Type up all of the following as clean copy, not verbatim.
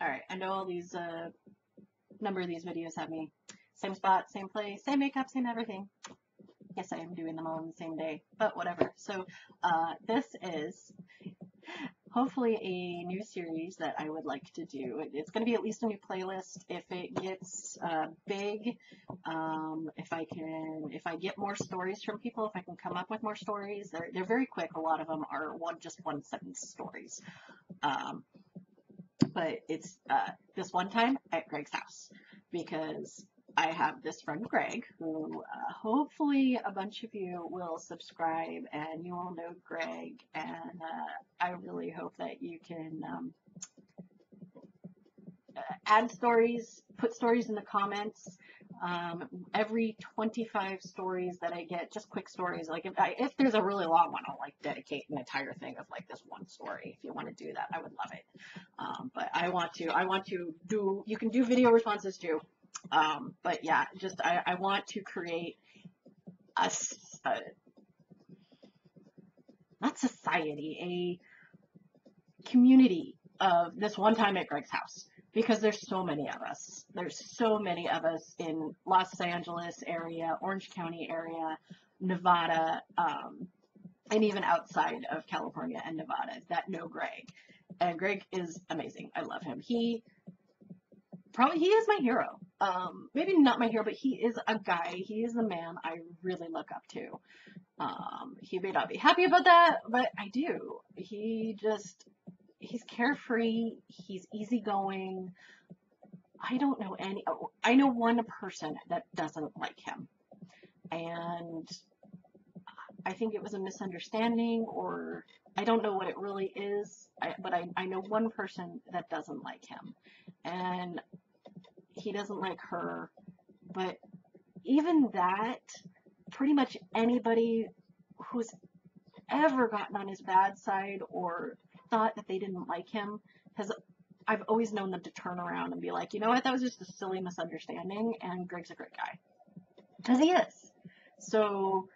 All right, I know all these, number of these videos have me same spot, same place, same makeup, same everything. Yes, I am doing them all on the same day, but whatever. So, this is hopefully a new series that I would like to do. It's going to be at least a new playlist. If it gets big, if I get more stories from people, if I can come up with more stories, they're very quick. A lot of them are just one sentence stories. But it's this one time at Greg's house, because I have this friend Greg who hopefully a bunch of you will subscribe and you will know Greg, and I really hope that you can add stories, put stories in the comments. Every 25 stories that I get, just quick stories, like if there's a really long one, I'll like dedicate an entire thing of like this one story. If you want to do that, I would love it. But I want to do, you can do video responses too. But yeah, just I want to create a not society, a community of this one time at Greg's house, because there's so many of us. There's so many of us in Los Angeles area, Orange County area, Nevada, and even outside of California and Nevada that know Greg. And Greg is amazing. I love him. He is my hero. Maybe not my hero, but he is a guy. He is a man I really look up to. He may not be happy about that, but I do. He's carefree. He's easygoing. I know one person that doesn't like him. And I think it was a misunderstanding, or I don't know what it really is, but I know one person that doesn't like him. And he doesn't like her. But even that, pretty much anybody who's ever gotten on his bad side or thought that they didn't like him, I've always known them to turn around and be like, you know what, that was just a silly misunderstanding, and Greg's a great guy. Because he is. So,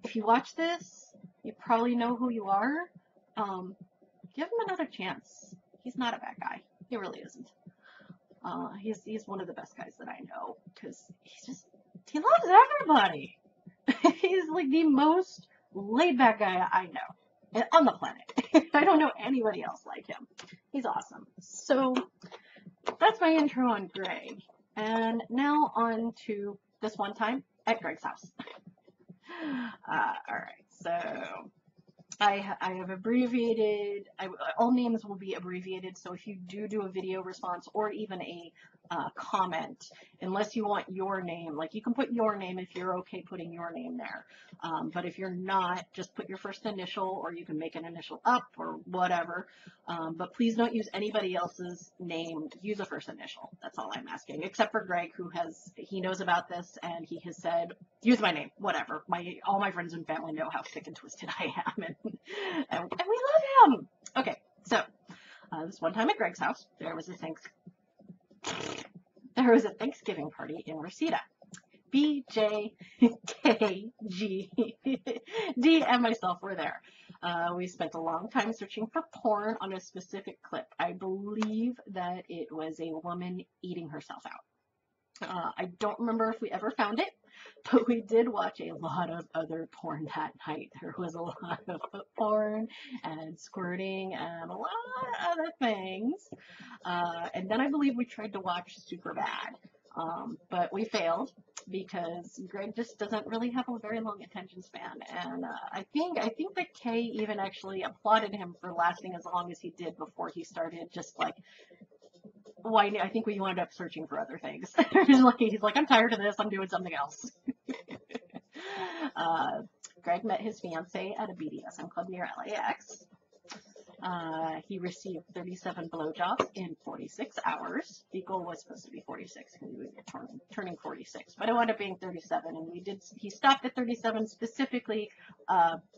if you watch this, you probably know who you are. Give him another chance. He's not a bad guy. He really isn't. He's one of the best guys that I know, because he loves everybody. He's like the most laid back guy I know on the planet. I don't know anybody else like him. He's awesome. So that's my intro on Greg. And now on to this one time at Greg's house. All right, so I have abbreviated, all names will be abbreviated, so if you do a video response or even a comment, unless you want your name, like you can put your name if you're okay putting your name there, but if you're not, just put your first initial, or you can make an initial up or whatever, but please don't use anybody else's name. Use a first initial. That's all I'm asking, except for Greg, he knows about this, and he has said, use my name, whatever. All my friends and family know how sick and twisted I am, and we love him. Okay, so this one time at Greg's house, there was a Thanksgiving party in Reseda. B, J, K, G, D, and myself were there. We spent a long time searching for porn on a specific clip. I believe that it was a woman eating herself out. I don't remember if we ever found it, but we did watch a lot of other porn that night. There was a lot of foot porn and squirting and a lot of other things. And then I believe we tried to watch Superbad, but we failed because Greg just doesn't really have a very long attention span. And I think that Kay even actually applauded him for lasting as long as he did before he started just like, I think we wound up searching for other things. He's like, I'm tired of this. I'm doing something else. Greg met his fiance at a BDSM club near LAX. He received 37 blowjobs in 46 hours. The goal was supposed to be 46 because he was turning 46, but it wound up being 37, and he stopped at 37 specifically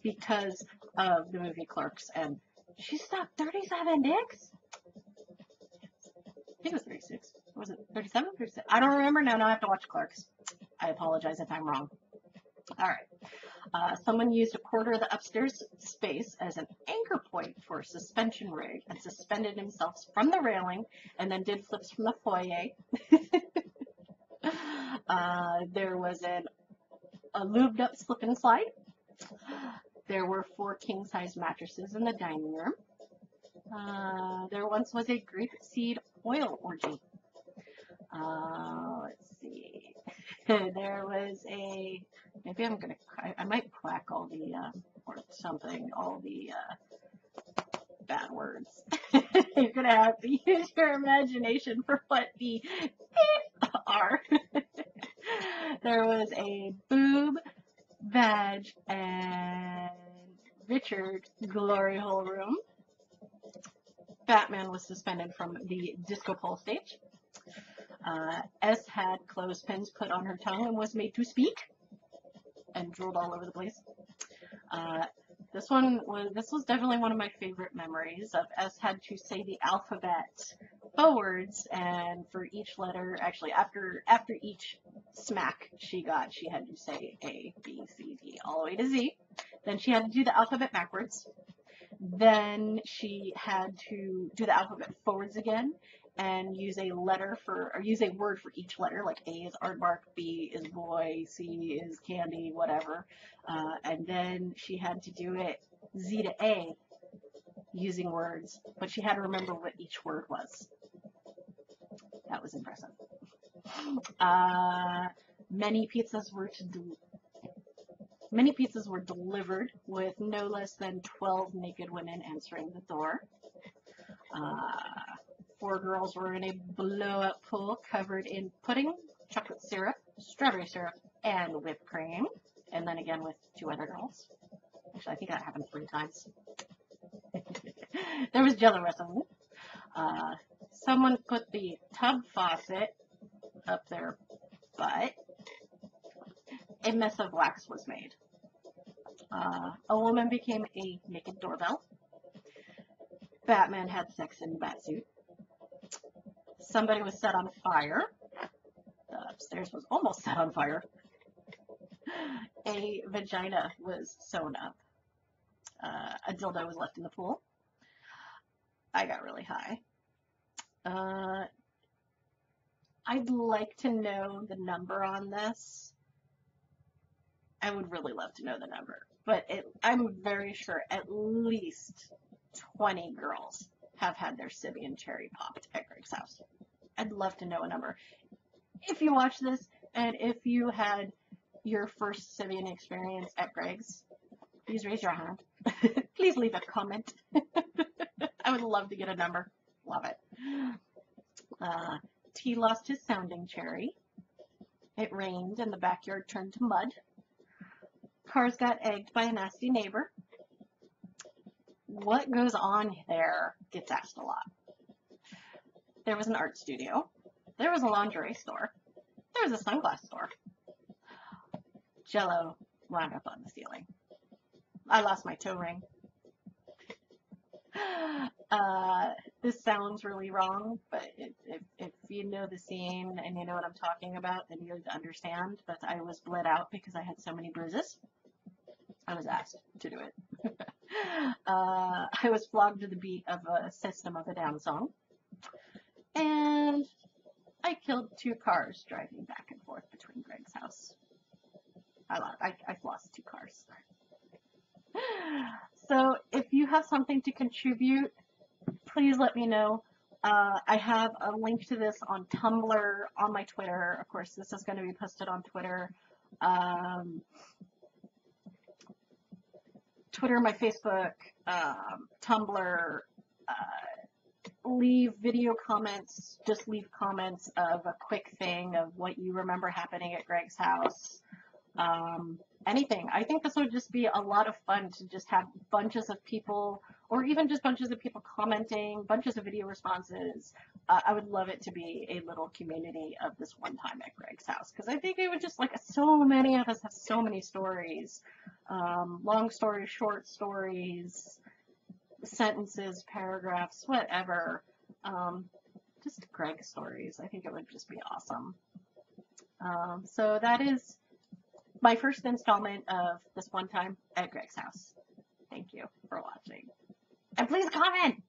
because of the movie Clerks, and she stopped 37 dicks? I think it was 36. Was it 37? 36? I don't remember now. Now I have to watch Clerks. I apologize if I'm wrong. All right. Someone used a quarter of the upstairs space as an anchor point for a suspension rig and suspended himself from the railing and then did flips from the foyer. There was a lubed up slip and slide. There were 4 king-size mattresses in the dining room. There once was a grapeseed oil orgy. Let's see. There was maybe I might quack all the, or something, all the bad words. You're going to have to use your imagination for what the are. There was a boob, vag, and Richard glory hole room. Batman was suspended from the disco pole stage. S had clothespins put on her tongue and was made to speak and drooled all over the place. This was definitely one of my favorite memories of S had to say the alphabet forwards, and for each letter, actually after each smack she got, she had to say A, B, C, D, all the way to Z. Then she had to do the alphabet backwards. Then she had to do the alphabet forwards again and use a word for each letter, like A is aardvark, B is boy, C is candy, whatever. And then she had to do it Z to A using words, but she had to remember what each word was. That was impressive. Many pizzas were delivered with no less than 12 naked women answering the door. 4 girls were in a blow-up pool covered in pudding, chocolate syrup, strawberry syrup, and whipped cream. And then again with 2 other girls. Actually, I think that happened 3 times. There was jello wrestling. Someone put the tub faucet up their butt. A mess of wax was made. A woman became a naked doorbell. Batman had sex in a batsuit. Somebody was set on fire. The upstairs was almost set on fire. A vagina was sewn up. A dildo was left in the pool. I got really high. I'd like to know the number on this. I would really love to know the number. But I'm very sure at least 20 girls have had their Sibian cherry popped at Greg's house. I'd love to know a number. If you watch this and if you had your first Sibian experience at Greg's, please raise your hand. Please leave a comment. I would love to get a number. Love it. T lost his sounding cherry. It rained and the backyard turned to mud. Cars got egged by a nasty neighbor. What goes on there gets asked a lot. There was an art studio. There was a lingerie store. There was a sunglass store. Jello wound up on the ceiling. I lost my toe ring. This sounds really wrong, but if you know the scene and you know what I'm talking about, then you'll understand. But I was bled out because I had so many bruises. I was asked to do it. I was flogged to the beat of a System of a Down song. And I killed 2 cars driving back and forth between Greg's house. I've lost 2 cars. So if you have something to contribute, please let me know. I have a link to this on Tumblr, on my Twitter. Of course, this is going to be posted on Twitter. Twitter, my Facebook, Tumblr. Leave video comments. Just leave comments of a quick thing of what you remember happening at Greg's house. Anything. I think this would just be a lot of fun to just have bunches of people, or even just bunches of people commenting, bunches of video responses. I would love it to be a little community of this one time at Greg's house, because I think it would just, like, so many of us have so many stories. Long stories, short stories, sentences, paragraphs, whatever. Just Greg stories. I think it would just be awesome. So that is my first installment of This One Time at Greg's House. Thank you for watching. And please comment!